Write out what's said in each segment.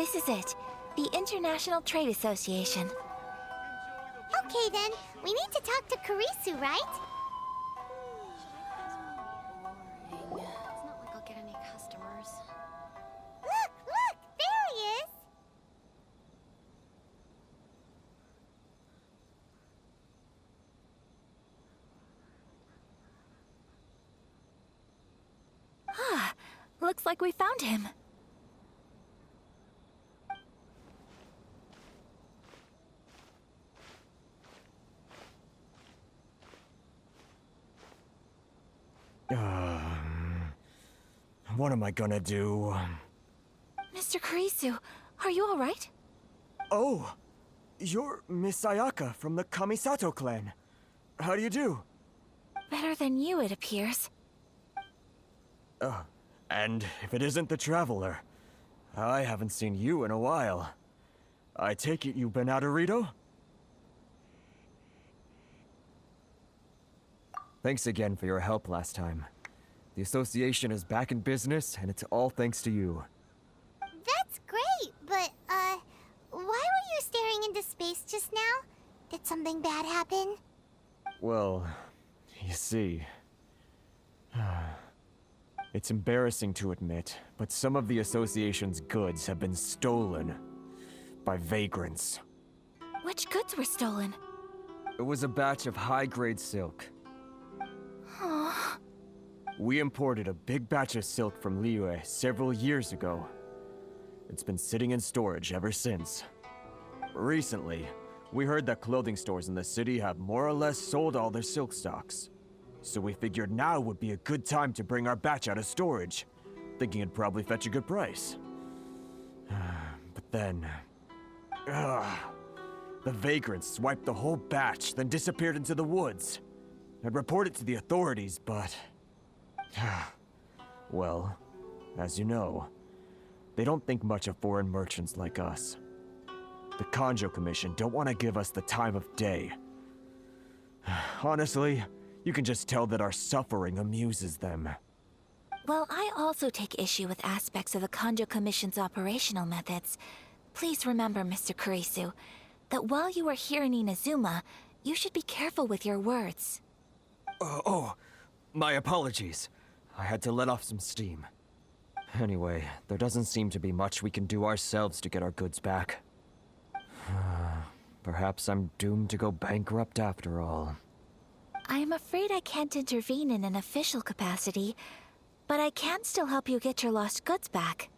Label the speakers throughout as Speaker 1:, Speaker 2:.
Speaker 1: This is it. The International Trade Association.
Speaker 2: Okay then, we need to talk to Kurisu, right?
Speaker 3: It's not like I'll get any customers.
Speaker 2: Look! There he is!
Speaker 1: Ah, looks like we found him.
Speaker 4: What am I gonna do?
Speaker 1: Mr. Kurisu, are you all right?
Speaker 4: Oh, you're Miss Sayaka from the Kamisato clan. How do you do?
Speaker 1: Better than you, it appears.
Speaker 4: And if it isn't the Traveler, I haven't seen you in a while. I take it you've been out of Rito? Thanks again for your help last time. The association is back in business, and it's all thanks to you.
Speaker 2: That's great, but, why were you staring into space just now? Did something bad happen?
Speaker 4: Well, you see... It's embarrassing to admit, but some of the association's goods have been stolen by vagrants.
Speaker 1: Which goods were stolen?
Speaker 4: It was a batch of high-grade silk.
Speaker 1: Aww.
Speaker 4: We imported a big batch of silk from Liyue several years ago. It's been sitting in storage ever since. Recently, we heard that clothing stores in the city have more or less sold all their silk stocks. So we figured now would be a good time to bring our batch out of storage, thinking it'd probably fetch a good price. But then... the vagrants swiped the whole batch, then disappeared into the woods. I'd report it to the authorities, but... well, as you know, they don't think much of foreign merchants like us. The Kanjo Commission don't want to give us the time of day. Honestly, you can just tell that our suffering amuses them.
Speaker 1: Well, I also take issue with aspects of the Kanjo Commission's operational methods. Please remember, Mr. Kurisu, that while you are here in Inazuma, you should be careful with your words.
Speaker 4: My apologies. I had to let off some steam. Anyway, there doesn't seem to be much we can do ourselves to get our goods back. Perhaps I'm doomed to go bankrupt after all.
Speaker 1: I am afraid I can't intervene in an official capacity, but I can still help you get your lost goods back.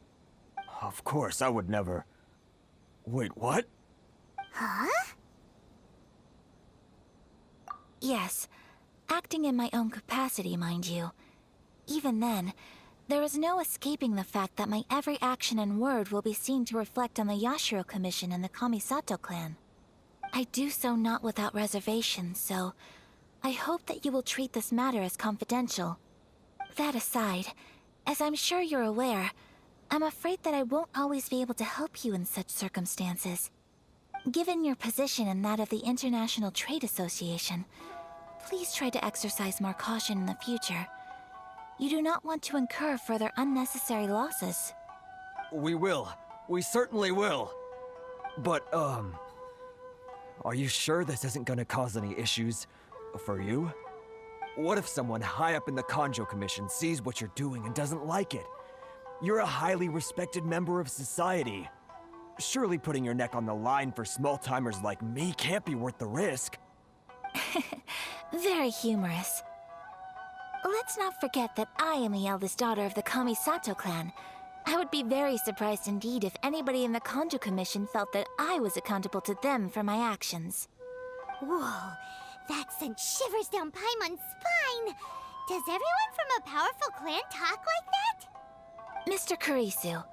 Speaker 4: Of course, I would never... Wait, what?
Speaker 2: Huh?
Speaker 1: Yes, acting in my own capacity, mind you. Even then, there is no escaping the fact that my every action and word will be seen to reflect on the Yashiro Commission and the Kamisato clan. I do so not without reservation, so I hope that you will treat this matter as confidential. That aside, as I'm sure you're aware, I'm afraid that I won't always be able to help you in such circumstances. Given your position and that of the International Trade Association, please try to exercise more caution in the future. You do not want to incur further unnecessary losses.
Speaker 4: We will. We certainly will. But, are you sure this isn't gonna cause any issues for you? What if someone high up in the Kanjo Commission sees what you're doing and doesn't like it? You're a highly respected member of society. Surely putting your neck on the line for small-timers like me can't be worth the risk.
Speaker 1: Very humorous. Let's not forget that I am the eldest daughter of the Kamisato clan. I would be very surprised indeed if anybody in the Kanjo Commission felt that I was accountable to them for my actions.
Speaker 2: Whoa, that sent shivers down Paimon's spine! Does everyone from a powerful clan talk like that?
Speaker 1: Mr. Kurisu,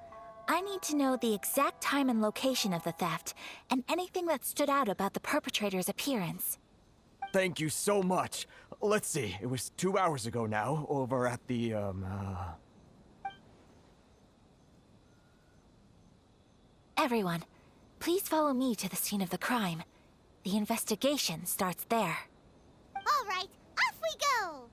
Speaker 1: I need to know the exact time and location of the theft, and anything that stood out about the perpetrator's appearance.
Speaker 4: Thank you so much. Let's see, it was 2 hours ago now, over at the,
Speaker 1: Everyone, please follow me to the scene of the crime. The investigation starts there.
Speaker 2: All right, off we go!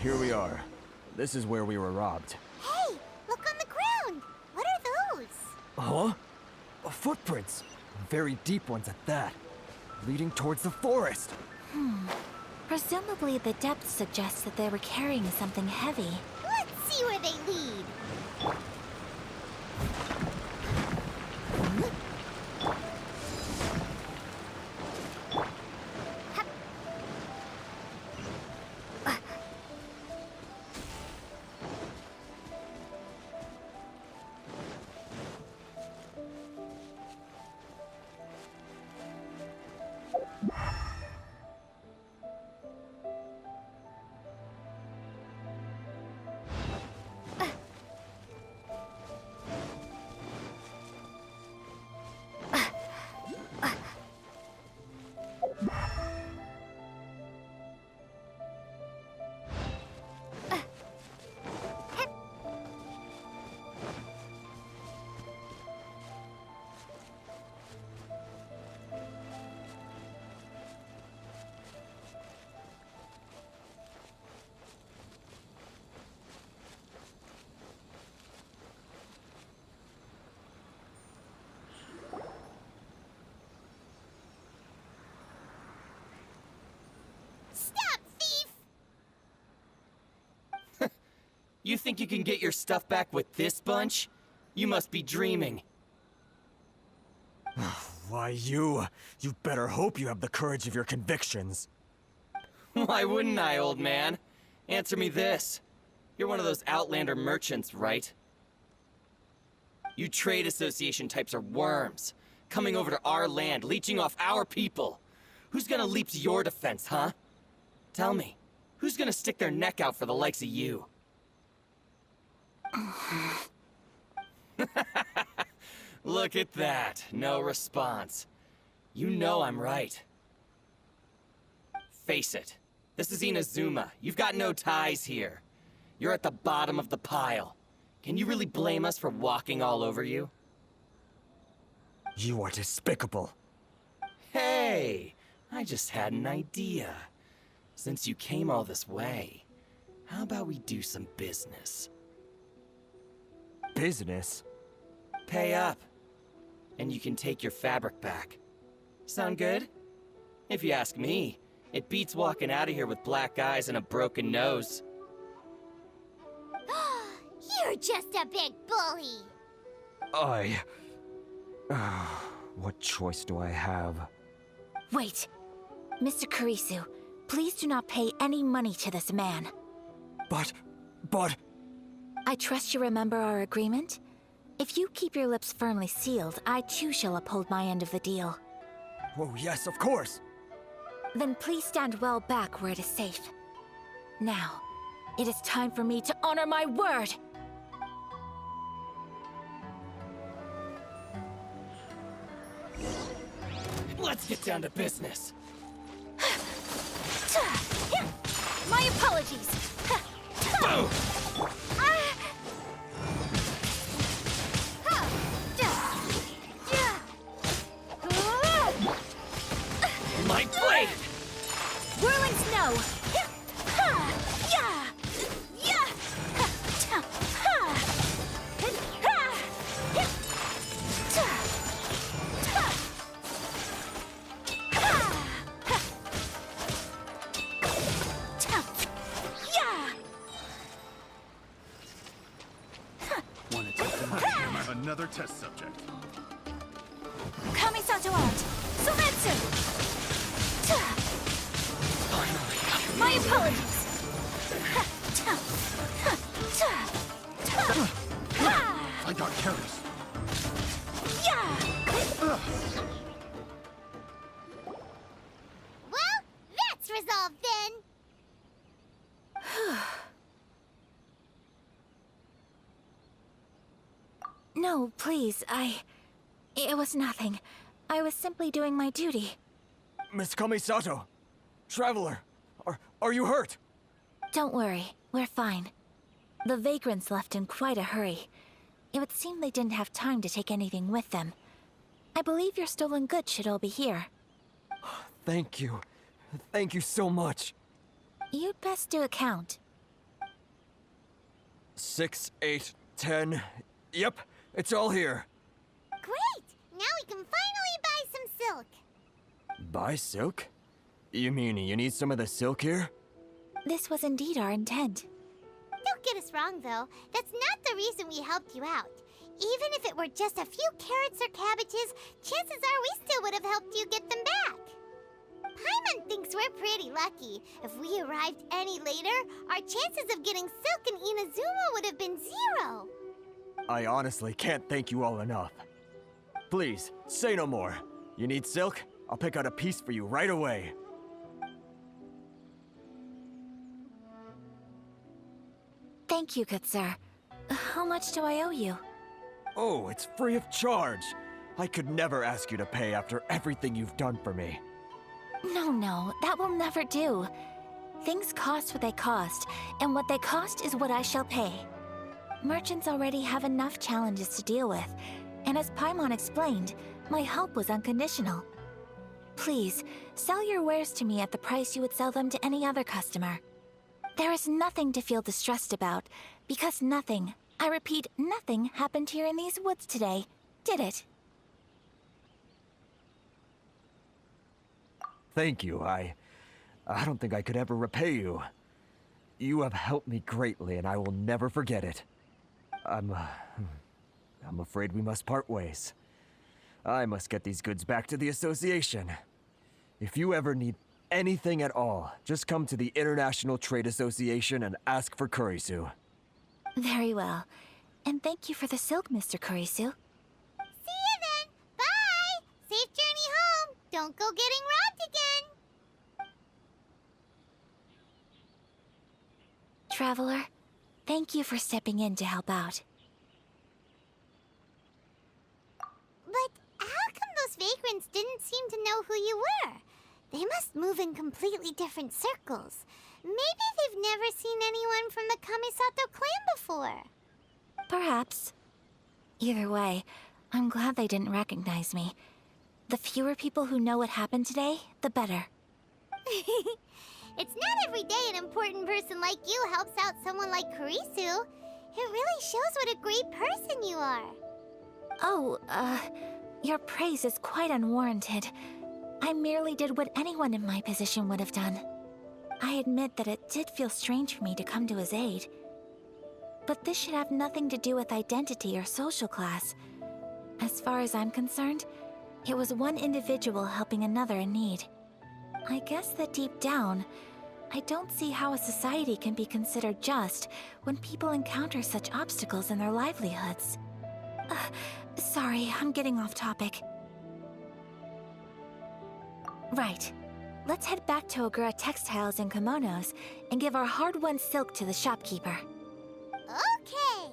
Speaker 4: here we are. This is where we were robbed.
Speaker 2: Hey, look on the ground. What are those?
Speaker 4: Huh? Footprints. Very deep ones at that. Leading towards the forest.
Speaker 1: Presumably the depth suggests that they were carrying something heavy.
Speaker 2: Let's see where they lead. Stop, thief!
Speaker 5: You think you can get your stuff back with this bunch? You must be dreaming.
Speaker 4: Why, you better hope you have the courage of your convictions.
Speaker 5: Why wouldn't I, old man? Answer me this. You're one of those Outlander merchants, right? You trade association types are worms. Coming over to our land, leeching off our people. Who's gonna leap to your defense, huh? Tell me, who's gonna stick their neck out for the likes of you? Look at that, no response. You know I'm right. Face it, this is Inazuma. You've got no ties here. You're at the bottom of the pile. Can you really blame us for walking all over you?
Speaker 4: You are despicable.
Speaker 5: Hey, I just had an idea. Since you came all this way, how about we do some business?
Speaker 4: Business?
Speaker 5: Pay up, and you can take your fabric back. Sound good? If you ask me, it beats walking out of here with black eyes and a broken nose.
Speaker 2: You're just a big bully.
Speaker 4: What choice do I have?
Speaker 1: Wait! Mr. Kurisu, please do not pay any money to this man.
Speaker 4: But...
Speaker 1: I trust you remember our agreement? If you keep your lips firmly sealed, I too shall uphold my end of the deal.
Speaker 4: Oh, yes, of course.
Speaker 1: Then please stand well back where it is safe. Now, it is time for me to honor my word!
Speaker 5: Let's get down to business.
Speaker 1: My apologies!
Speaker 5: Boom! My blade!
Speaker 1: Whirling snow!
Speaker 6: Want to take them out? Another test subject.
Speaker 1: Kamisato art! Sumetsu! My apologies!
Speaker 6: I got careless.
Speaker 2: Well, that's resolved then.
Speaker 1: No, please, It was nothing. I was simply doing my duty.
Speaker 4: Miss Kamisato! Traveler! Are you hurt?
Speaker 1: Don't worry, we're fine. The vagrants left in quite a hurry. It would seem they didn't have time to take anything with them. I believe your stolen goods should all be here.
Speaker 4: Thank you. Thank you so much.
Speaker 1: You'd best do a count.
Speaker 4: 6, 8, 10. Yep, it's all here.
Speaker 2: Great! Now we can finally buy some silk.
Speaker 4: Buy silk? You mean you need some of the silk here?
Speaker 1: This was indeed our intent.
Speaker 2: Don't get us wrong, though. That's not the reason we helped you out. Even if it were just a few carrots or cabbages, chances are we still would have helped you get them back. Paimon thinks we're pretty lucky. If we arrived any later, our chances of getting silk in Inazuma would have been 0.
Speaker 4: I honestly can't thank you all enough. Please, say no more. You need silk? I'll pick out a piece for you right away.
Speaker 1: Thank you, good sir. How much do I owe you?
Speaker 4: Oh, it's free of charge. I could never ask you to pay after everything you've done for me.
Speaker 1: No, that will never do. Things cost what they cost, and what they cost is what I shall pay. Merchants already have enough challenges to deal with, and as Paimon explained, my help was unconditional. Please, sell your wares to me at the price you would sell them to any other customer. There is nothing to feel distressed about, because nothing, I repeat, nothing happened here in these woods today, did it?
Speaker 4: Thank you. I don't think I could ever repay you. You have helped me greatly, and I will never forget it. I'm afraid we must part ways. I must get these goods back to the association. If you ever need anything at all, just come to the International Trade Association and ask for Kurisu.
Speaker 1: Very well. And thank you for the silk, Mr. Kurisu.
Speaker 2: See you then! Bye! Safe journey home! Don't go getting robbed again!
Speaker 1: Traveler, thank you for stepping in to help out.
Speaker 2: But how come those vagrants didn't seem to know who you were? They must move in completely different circles. Maybe they've never seen anyone from the Kamisato clan before.
Speaker 1: Perhaps. Either way, I'm glad they didn't recognize me. The fewer people who know what happened today, the better.
Speaker 2: It's not every day an important person like you helps out someone like Kurisu. It really shows what a great person you are.
Speaker 1: Oh, your praise is quite unwarranted. I merely did what anyone in my position would have done. I admit that it did feel strange for me to come to his aid. But this should have nothing to do with identity or social class. As far as I'm concerned, it was one individual helping another in need. I guess that deep down, I don't see how a society can be considered just when people encounter such obstacles in their livelihoods. Sorry, I'm getting off topic. Right. Let's head back to Ogura Textiles and Kimonos and give our hard-won silk to the shopkeeper.
Speaker 2: Okay.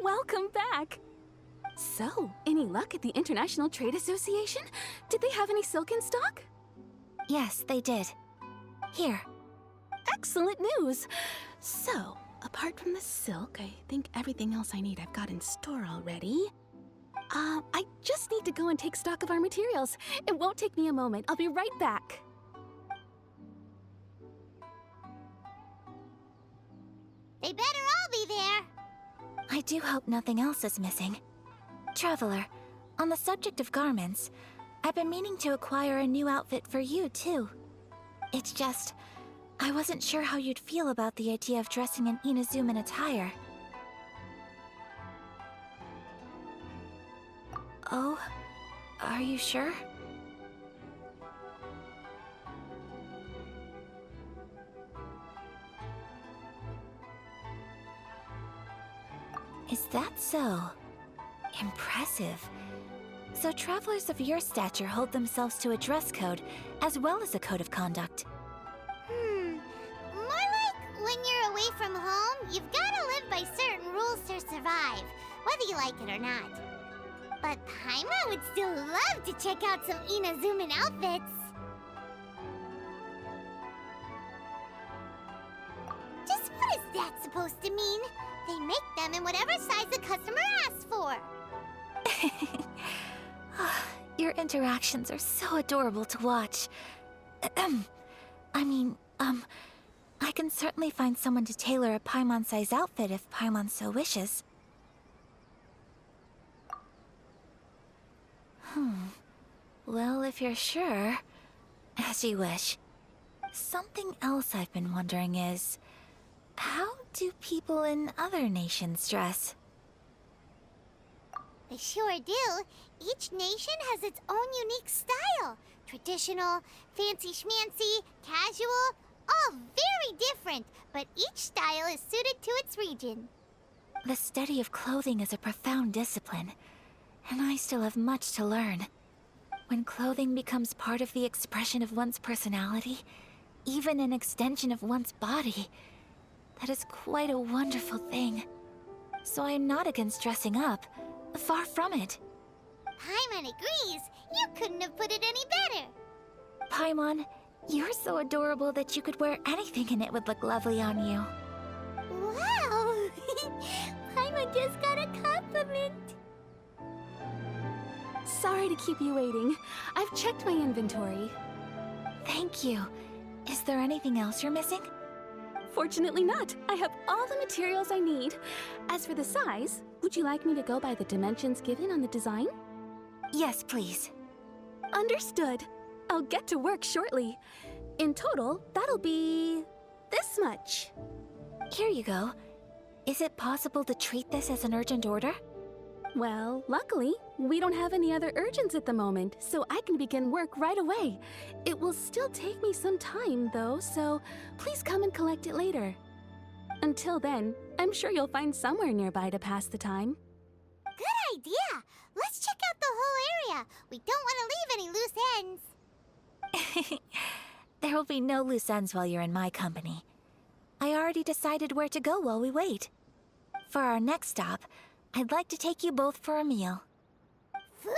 Speaker 7: Welcome back! So, any luck at the International Trade Association? Did they have any silk in stock?
Speaker 1: Yes, they did. Here.
Speaker 7: Excellent news! So, apart from the silk, I think everything else I need I've got in store already. I just need to go and take stock of our materials. It won't take me a moment. I'll be right back.
Speaker 2: They better all be there.
Speaker 1: I do hope nothing else is missing. Traveler, on the subject of garments, I've been meaning to acquire a new outfit for you, too. It's just, I wasn't sure how you'd feel about the idea of dressing in Inazuman attire. Oh, are you sure? Is that so? Impressive. So travelers of your stature hold themselves to a dress code, as well as a code of conduct.
Speaker 2: More like when you're away from home, you've gotta live by certain rules to survive, whether you like it or not. But Paimon would still love to check out some Inazuman outfits. Just what is that supposed to mean? They make them in whatever size the customer asks for.
Speaker 1: Your interactions are so adorable to watch. I can certainly find someone to tailor a Paimon-size outfit if Paimon so wishes. Well, if you're sure, as you wish. Something else I've been wondering is, how do people in other nations dress?
Speaker 2: They sure do. Each nation has its own unique style. Traditional, fancy schmancy, casual, all very different, but each style is suited to its region.
Speaker 1: The study of clothing is a profound discipline, and I still have much to learn. When clothing becomes part of the expression of one's personality, even an extension of one's body, that is quite a wonderful thing. So I am not against dressing up. Far from it.
Speaker 2: Paimon agrees. You couldn't have put it any better.
Speaker 1: Paimon, you're so adorable that you could wear anything and it would look lovely on you.
Speaker 2: Wow! Paimon just got a compliment.
Speaker 7: Sorry to keep you waiting. I've checked my inventory.
Speaker 1: Thank you. Is there anything else you're missing?
Speaker 7: Fortunately not. I have all the materials I need. As for the size, would you like me to go by the dimensions given on the design?
Speaker 1: Yes, please.
Speaker 7: Understood. I'll get to work shortly. In total, that'll be this much.
Speaker 1: Here you go. Is it possible to treat this as an urgent order?
Speaker 7: Well, luckily, we don't have any other urgents at the moment, so I can begin work right away. It will still take me some time, though, so please come and collect it later. Until then, I'm sure you'll find somewhere nearby to pass the time.
Speaker 2: Good idea. Let's check out the whole area. We don't want to leave any loose ends.
Speaker 1: There will be no loose ends while you're in my company. I already decided where to go while we wait. For our next stop, I'd like to take you both for a meal.
Speaker 2: Food?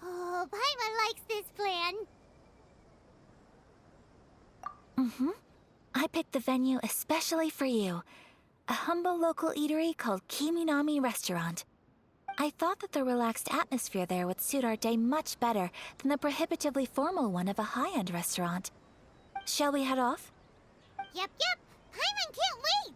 Speaker 2: Oh, Paimon likes this plan.
Speaker 1: I picked the venue especially for you. A humble local eatery called Kiminami Restaurant. I thought that the relaxed atmosphere there would suit our day much better than the prohibitively formal one of a high-end restaurant. Shall we head off?
Speaker 2: Yep. Paimon can't wait.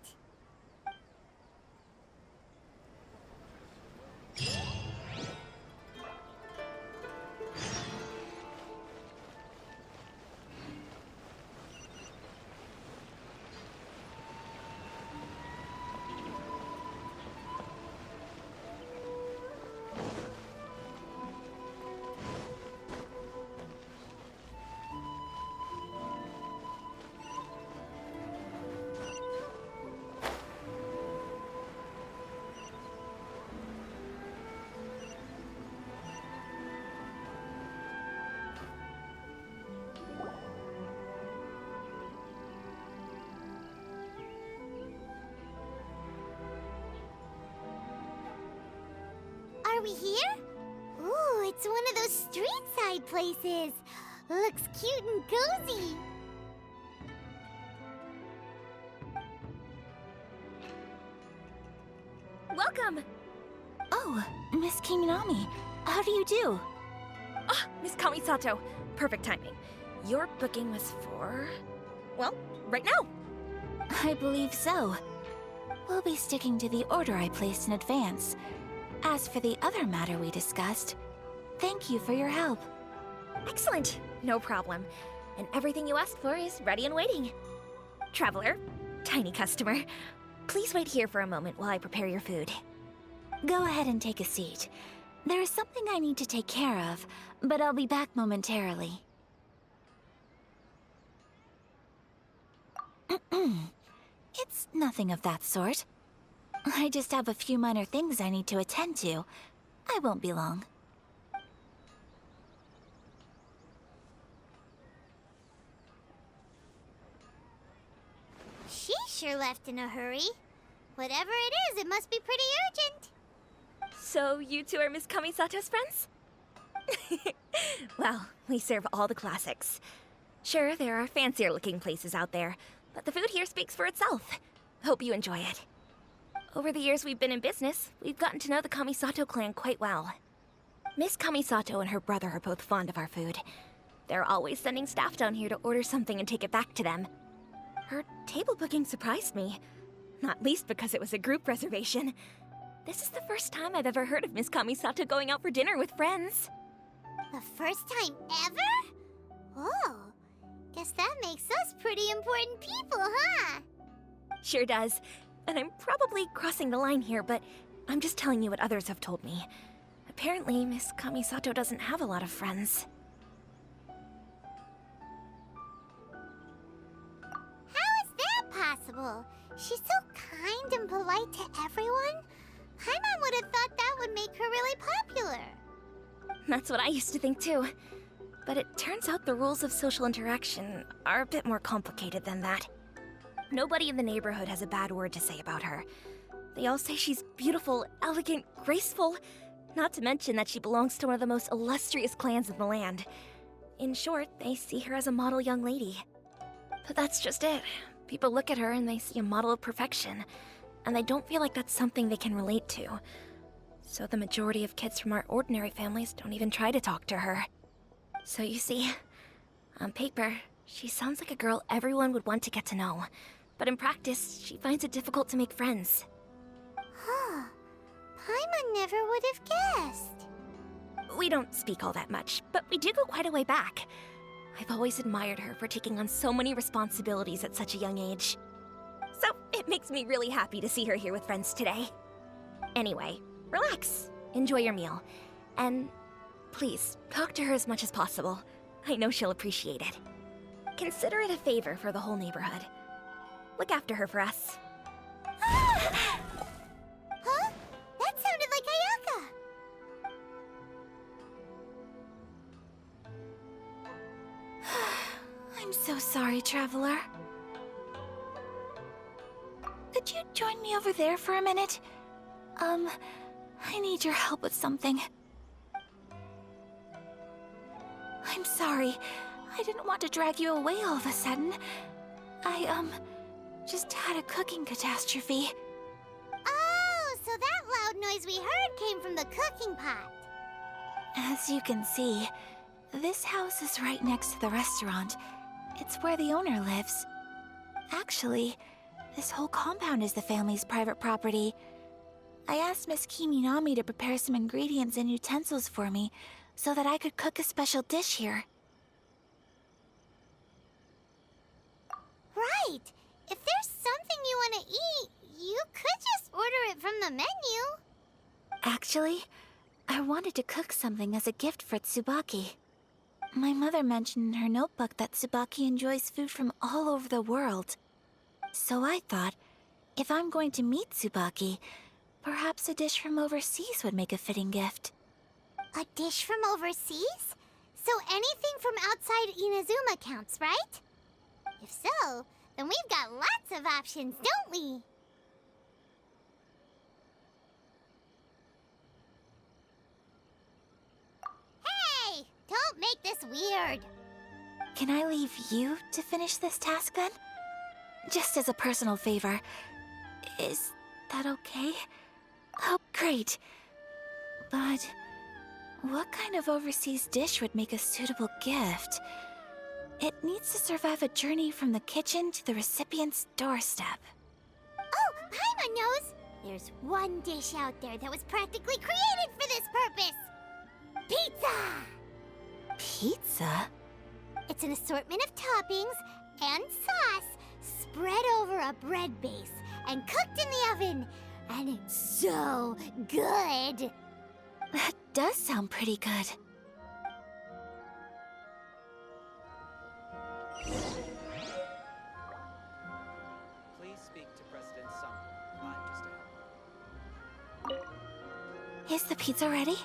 Speaker 2: Are we here? Ooh, it's one of those street-side places. Looks cute and cozy.
Speaker 1: Welcome! Oh, Miss Kiminami, how do you do?
Speaker 8: Ah, Miss Kamisato. Perfect timing. Your booking was for... well, right now.
Speaker 1: I believe so. We'll be sticking to the order I placed in advance. As for the other matter we discussed, thank you for your help.
Speaker 8: Excellent. No problem. and everything you asked for is ready and waiting. Traveler, tiny customer, please wait here for a moment while I prepare your food.
Speaker 1: Go ahead and take a seat. There is something I need to take care of, but I'll be back momentarily. It's nothing of that sort. I just have a few minor things I need to attend to. I won't be long.
Speaker 2: She sure left in a hurry. Whatever it is, it must be pretty urgent.
Speaker 8: So you two are Miss Kamisato's friends? Well, we serve all the classics. Sure, there are fancier looking places out there, but the food here speaks for itself. Hope you enjoy it. Over the years we've been in business, we've gotten to know the Kamisato clan quite well. Miss Kamisato and her brother are both fond of our food. They're always sending staff down here to order something and take it back to them. Her table booking surprised me, not least because it was a group reservation. This is the first time I've ever heard of Miss Kamisato going out for dinner with friends.
Speaker 2: The first time ever? Oh, guess that makes us pretty important people, huh?
Speaker 8: Sure does. And I'm probably crossing the line here, but I'm just telling you what others have told me. Apparently, Miss Kamisato doesn't have a lot of friends.
Speaker 2: How is that possible? She's so kind and polite to everyone. Paimon would have thought that would make her really popular.
Speaker 8: That's what I used to think too. But it turns out the rules of social interaction are a bit more complicated than that. Nobody in the neighborhood has a bad word to say about her. They all say she's beautiful, elegant, graceful, not to mention that she belongs to one of the most illustrious clans in the land. In short, they see her as a model young lady. But that's just it. People look at her and they see a model of perfection, and they don't feel like that's something they can relate to. So the majority of kids from our ordinary families don't even try to talk to her. So you see, on paper, she sounds like a girl everyone would want to get to know. But in practice, she finds it difficult to make friends.
Speaker 2: Huh. Paimon never would have guessed.
Speaker 8: We don't speak all that much, but we do go quite a way back. I've always admired her for taking on so many responsibilities at such a young age. So it makes me really happy to see her here with friends today. Anyway, relax, enjoy your meal, and please, talk to her as much as possible. I know she'll appreciate it. Consider it a favor for the whole neighborhood. Look after her for us.
Speaker 2: Huh? That sounded like Ayaka.
Speaker 1: I'm so sorry, Traveler. Could you join me over there for a minute? I need your help with something. I'm sorry. I didn't want to drag you away all of a sudden. I, just had a cooking catastrophe.
Speaker 2: Oh, so that loud noise we heard came from the cooking pot.
Speaker 1: As you can see, this house is right next to the restaurant. It's where the owner lives. Actually, this whole compound is the family's private property. I asked Miss Kiminami to prepare some ingredients and utensils for me so that I could cook a special dish here.
Speaker 2: Right. If there's something you want to eat, you could just order it from the menu.
Speaker 1: Actually, I wanted to cook something as a gift for Tsubaki. My mother mentioned in her notebook that Tsubaki enjoys food from all over the world. So I thought, if I'm going to meet Tsubaki, perhaps a dish from overseas would make a fitting gift.
Speaker 2: A dish from overseas? So anything from outside Inazuma counts, right? If so, then we've got lots of options, don't we? Hey! Don't make this weird.
Speaker 1: Can I leave you to finish this task then? Just as a personal favor. Is that okay? Oh, great. But what kind of overseas dish would make a suitable gift? It needs to survive a journey from the kitchen to the recipient's doorstep.
Speaker 2: Oh, Paimon knows! There's one dish out there that was practically created for this purpose! Pizza!
Speaker 1: Pizza?
Speaker 2: It's an assortment of toppings and sauce spread over a bread base and cooked in the oven. And it's so good.
Speaker 1: That does sound pretty good.
Speaker 9: Please speak to President Summer. 5 just ahead.
Speaker 1: Is the pizza ready?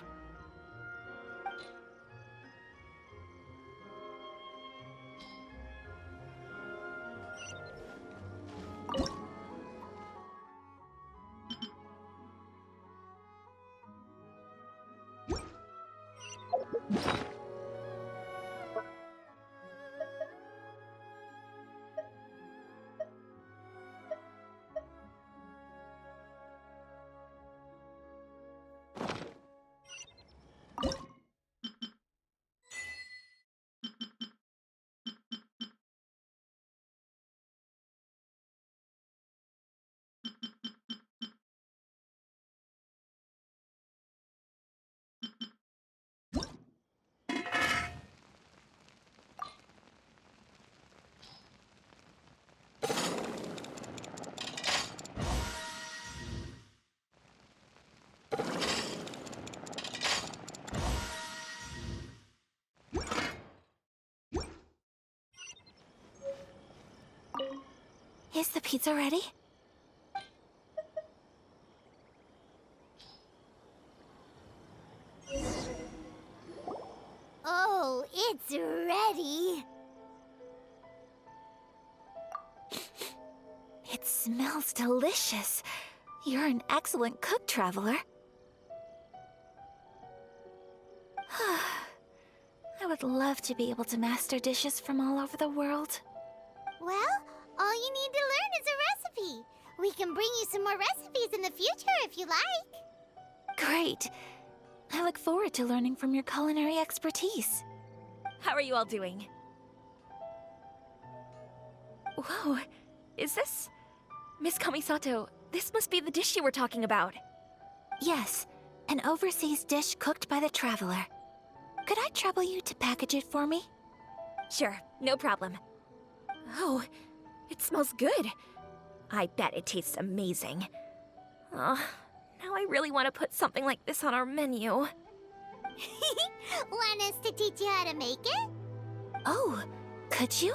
Speaker 1: Is the pizza ready?
Speaker 2: Oh, it's ready.
Speaker 1: It smells delicious. You're an excellent cook, Traveler. I would love to be able to master dishes from all over the world.
Speaker 2: Well, all you need to learn is a recipe. We can bring you some more recipes in the future if you like.
Speaker 1: Great. I look forward to learning from your culinary expertise.
Speaker 8: How are you all doing? Whoa, is this... Miss Kamisato, this must be the dish you were talking about.
Speaker 1: Yes, an overseas dish cooked by the Traveler. Could I trouble you to package it for me?
Speaker 8: Sure, no problem. Oh, it smells good. I bet it tastes amazing. Oh, now I really want to put something like this on our menu.
Speaker 2: Want us to teach you how to make it?
Speaker 1: Oh, could you?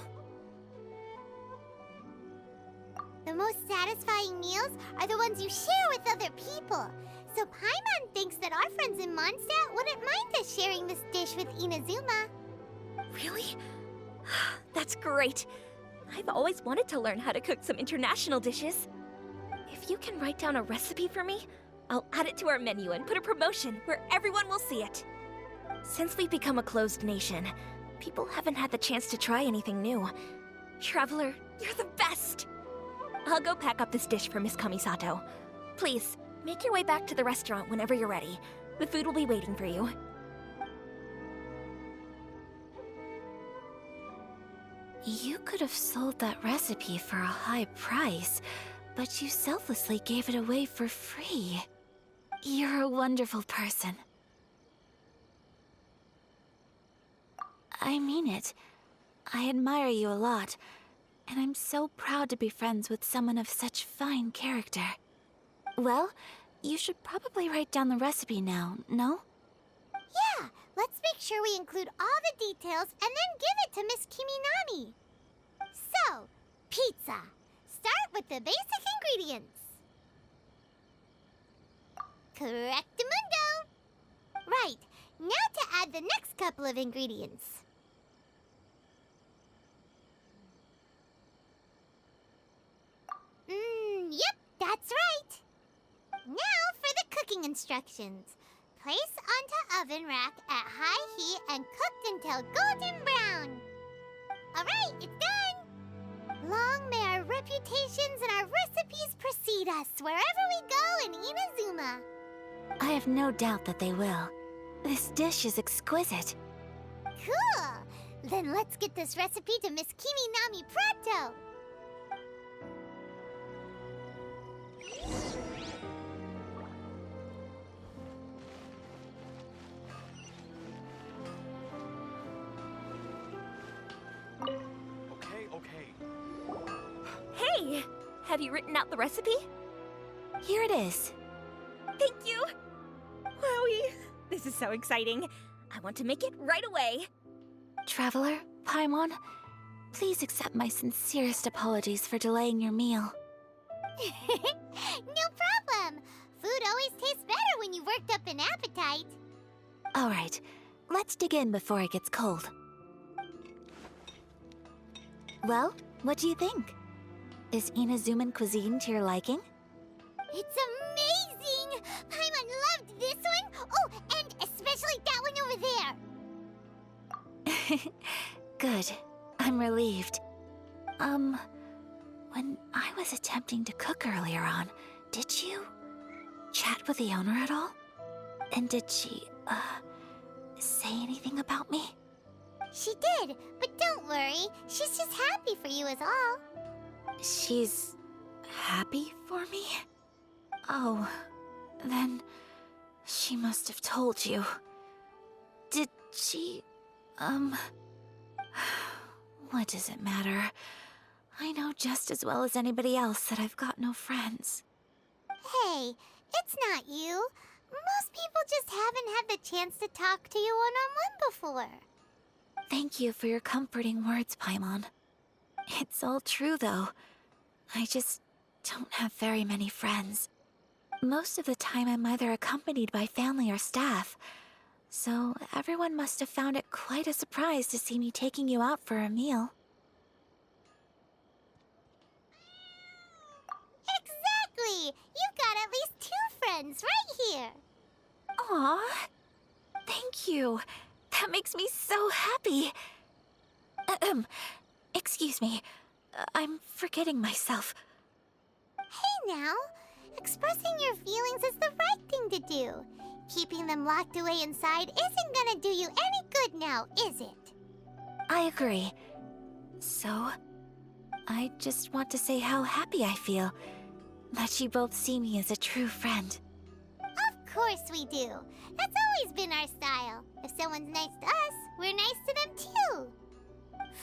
Speaker 2: The most satisfying meals are the ones you share with other people. So Paimon thinks that our friends in Mondstadt wouldn't mind us sharing this dish with Inazuma.
Speaker 8: Really? That's great. I've always wanted to learn how to cook some international dishes. If you can write down a recipe for me, I'll add it to our menu and put a promotion where everyone will see it. Since we've become a closed nation, people haven't had the chance to try anything new. Traveler, you're the best! I'll go pack up this dish for Miss Kamisato. Please, make your way back to the restaurant whenever you're ready. The food will be waiting for you.
Speaker 1: You could have sold that recipe for a high price, but you selflessly gave it away for free. You're a wonderful person. I mean it. I admire you a lot, and I'm so proud to be friends with someone of such fine character. Well, you should probably write down the recipe now, no?
Speaker 2: Yeah, let's make sure we include all the details and then give it to Miss Kiminami. So, pizza. Start with the basic ingredients. Correctamundo. Right, now to add the next couple of ingredients. Yep, that's right. Now for the cooking instructions. Place onto oven rack at high heat and cooked until golden brown. Alright, it's done! Long may our reputations and our recipes precede us wherever we go in Inazuma.
Speaker 1: I have no doubt that they will. This dish is exquisite.
Speaker 2: Cool! Then let's get this recipe to Miss Kiminami pronto!
Speaker 8: Have you written out the recipe?
Speaker 1: Here it is.
Speaker 8: Thank you! Wowie! This is so exciting. I want to make it right away.
Speaker 1: Traveler, Paimon, please accept my sincerest apologies for delaying your meal.
Speaker 2: No problem. Food always tastes better when you've worked up an appetite.
Speaker 1: All right, let's dig in before it gets cold. Well, what do you think? Is Inazuman cuisine to your liking?
Speaker 2: It's amazing! Paimon loved this one! Oh, and especially that one over there!
Speaker 1: Good. I'm relieved. When I was attempting to cook earlier on, did you chat with the owner at all? And did she, say anything about me?
Speaker 2: She did, but don't worry. She's just happy for you is all.
Speaker 1: She's happy for me? Oh, then she must have told you. Did she, what does it matter? I know just as well as anybody else that I've got no friends.
Speaker 2: Hey, it's not you. Most people just haven't had the chance to talk to you one-on-one before.
Speaker 1: Thank you for your comforting words, Paimon. It's all true, though. I just don't have very many friends. Most of the time I'm either accompanied by family or staff, so everyone must have found it quite a surprise to see me taking you out for a meal.
Speaker 2: Exactly! You've got at least 2 friends right here.
Speaker 1: Aw, thank you. That makes me so happy. Excuse me. I'm forgetting myself.
Speaker 2: Hey now, expressing your feelings is the right thing to do. Keeping them locked away inside isn't gonna do you any good now, is it?
Speaker 1: I agree. So, I just want to say how happy I feel that you both see me as a true friend.
Speaker 2: Of course we do. That's always been our style. If someone's nice to us, we're nice to them too.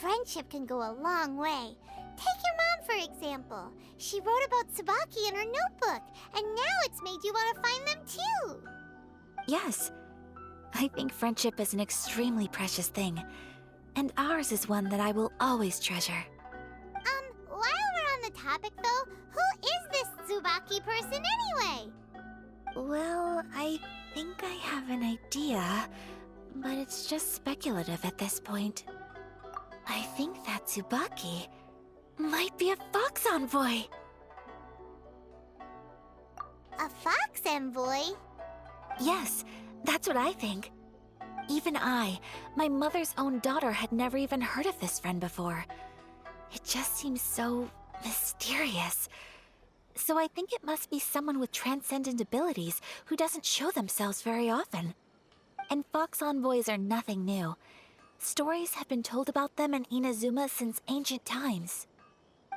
Speaker 2: Friendship can go a long way. Take your mom, for example. She wrote about Tsubaki in her notebook, and now it's made you want to find them too.
Speaker 1: Yes, I think friendship is an extremely precious thing, and ours is one that I will always treasure.
Speaker 2: While we're on the topic though, who is this Tsubaki person anyway?
Speaker 1: Well, I think I have an idea, but it's just speculative at this point. I think that Tsubaki might be a fox envoy.
Speaker 2: A fox envoy?
Speaker 1: Yes, that's what I think. Even I, my mother's own daughter, had never even heard of this friend before. It just seems so mysterious. So I think it must be someone with transcendent abilities who doesn't show themselves very often. And fox envoys are nothing new. Stories have been told about them in Inazuma since ancient times.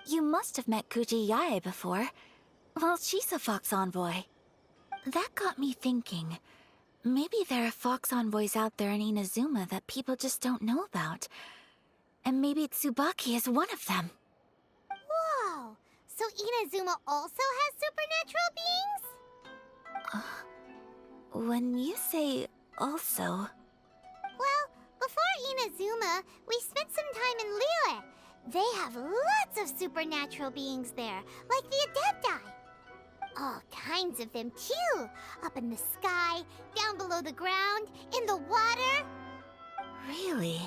Speaker 1: You must have met Kuji Yae before. Well, she's a fox envoy. That got me thinking. Maybe there are fox envoys out there in Inazuma that people just don't know about. And maybe Tsubaki is one of them.
Speaker 2: Whoa! So Inazuma also has supernatural beings?
Speaker 1: When you say also...
Speaker 2: Well, before Inazuma, we spent some time in Liyue. They have lots of supernatural beings there, like the Adepti. All kinds of them, too. Up in the sky, down below the ground, in the water.
Speaker 1: Really?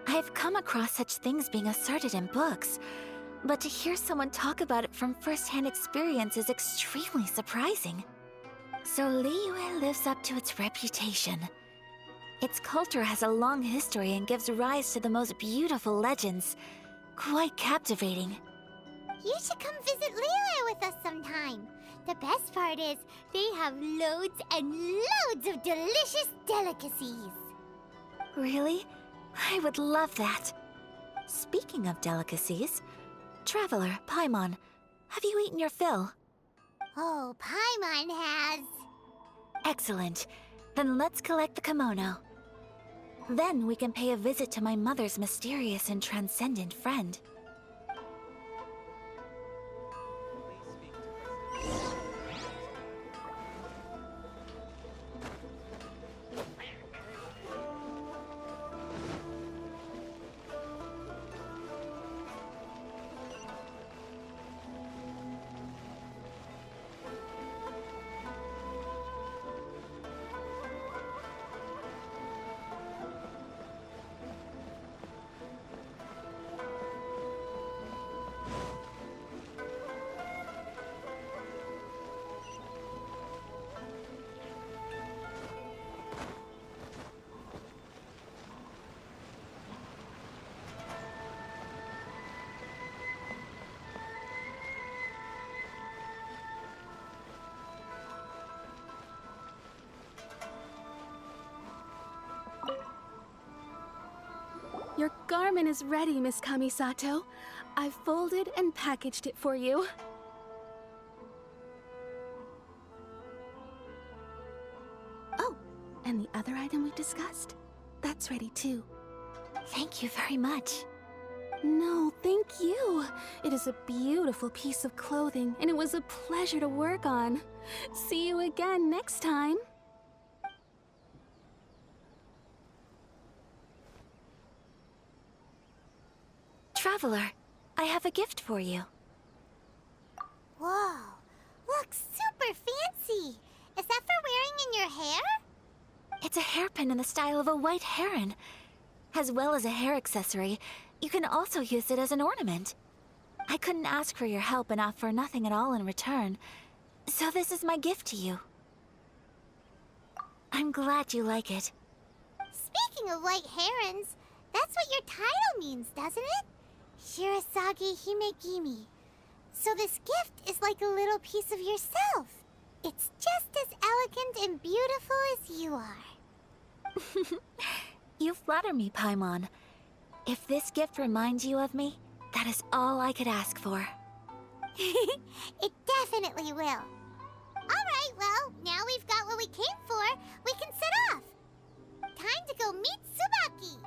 Speaker 1: I've come across such things being asserted in books, but to hear someone talk about it from first-hand experience is extremely surprising. So Liyue lives up to its reputation. Its culture has a long history and gives rise to the most beautiful legends. Quite captivating.
Speaker 2: You should come visit Liyue with us sometime. The best part is, they have loads and loads of delicious delicacies.
Speaker 1: Really? I would love that. Speaking of delicacies, Traveler, Paimon, have you eaten your fill?
Speaker 2: Oh, Paimon has.
Speaker 1: Excellent. Then let's collect the kimono. Then we can pay a visit to my mother's mysterious and transcendent friend.
Speaker 7: Your garment is ready, Miss Kamisato. I've folded and packaged it for you. Oh, and the other item we discussed? That's ready too.
Speaker 1: Thank you very much.
Speaker 7: No, thank you. It is a beautiful piece of clothing, and it was a pleasure to work on. See you again next time.
Speaker 1: Traveler, I have a gift for you.
Speaker 2: Whoa, looks super fancy. Is that for wearing in your hair?
Speaker 1: It's a hairpin in the style of a white heron. As well as a hair accessory, you can also use it as an ornament. I couldn't ask for your help and offer nothing at all in return, so this is my gift to you. I'm glad you like it.
Speaker 2: Speaking of white herons, that's what your title means, doesn't it? Shirasagi Himegimi. So this gift is like a little piece of yourself. It's just as elegant and beautiful as you are.
Speaker 1: You flatter me, Paimon. If this gift reminds you of me, that is all I could ask for.
Speaker 2: It definitely will. Alright, well, now we've got what we came for. We can set off. Time to go meet Tsubaki.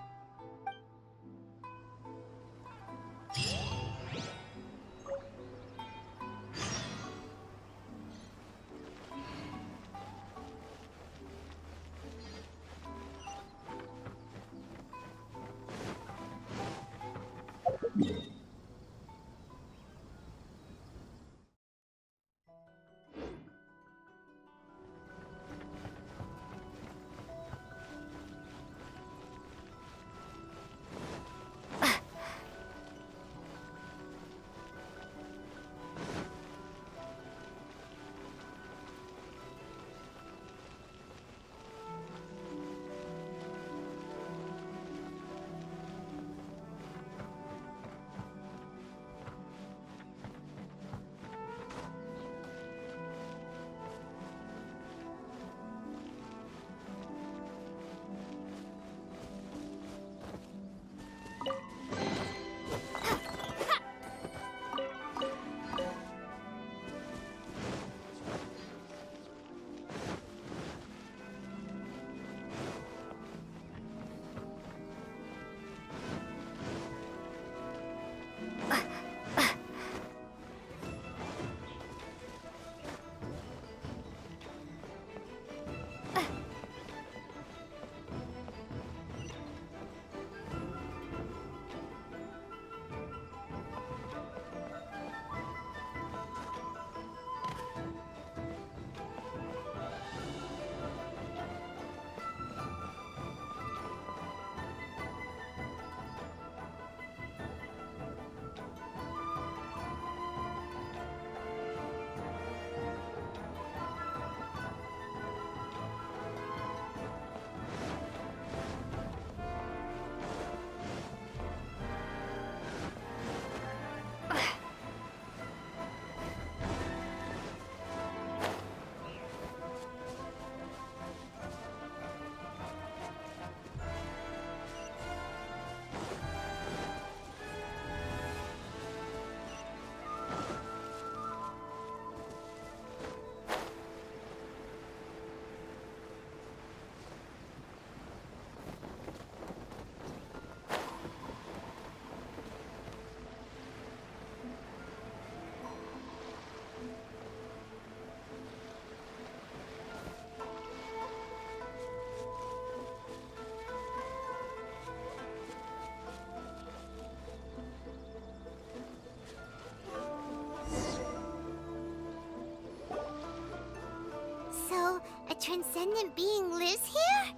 Speaker 2: A transcendent being lives here?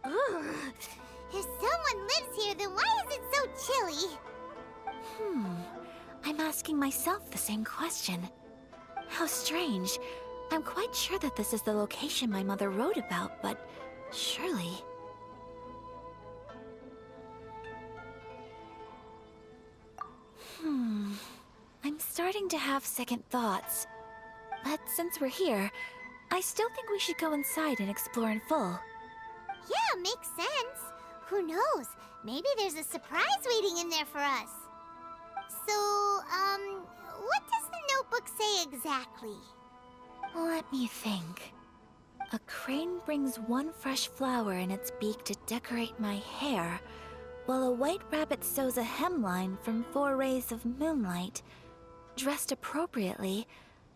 Speaker 2: Ugh. If someone lives here, then why is it so chilly?
Speaker 1: I'm asking myself the same question. How strange. I'm quite sure that this is the location my mother wrote about, but surely... I'm starting to have second thoughts. But since we're here, I still think we should go inside and explore in full.
Speaker 2: Yeah, makes sense. Who knows? Maybe there's a surprise waiting in there for us. So, what does the notebook say exactly?
Speaker 1: Let me think. A crane brings one fresh flower in its beak to decorate my hair, while a white rabbit sews a hemline from 4 rays of moonlight. Dressed appropriately,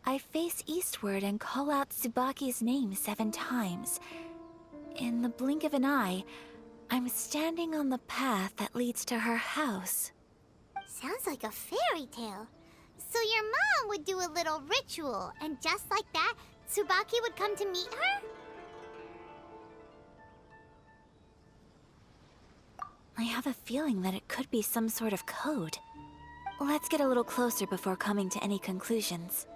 Speaker 1: I face eastward and call out Tsubaki's name 7 times. In the blink of an eye, I'm standing on the path that leads to her house.
Speaker 2: Sounds like a fairy tale. So your mom would do a little ritual, and just like that, Tsubaki would come to meet her?
Speaker 1: I have a feeling that it could be some sort of code. Let's get a little closer before coming to any conclusions.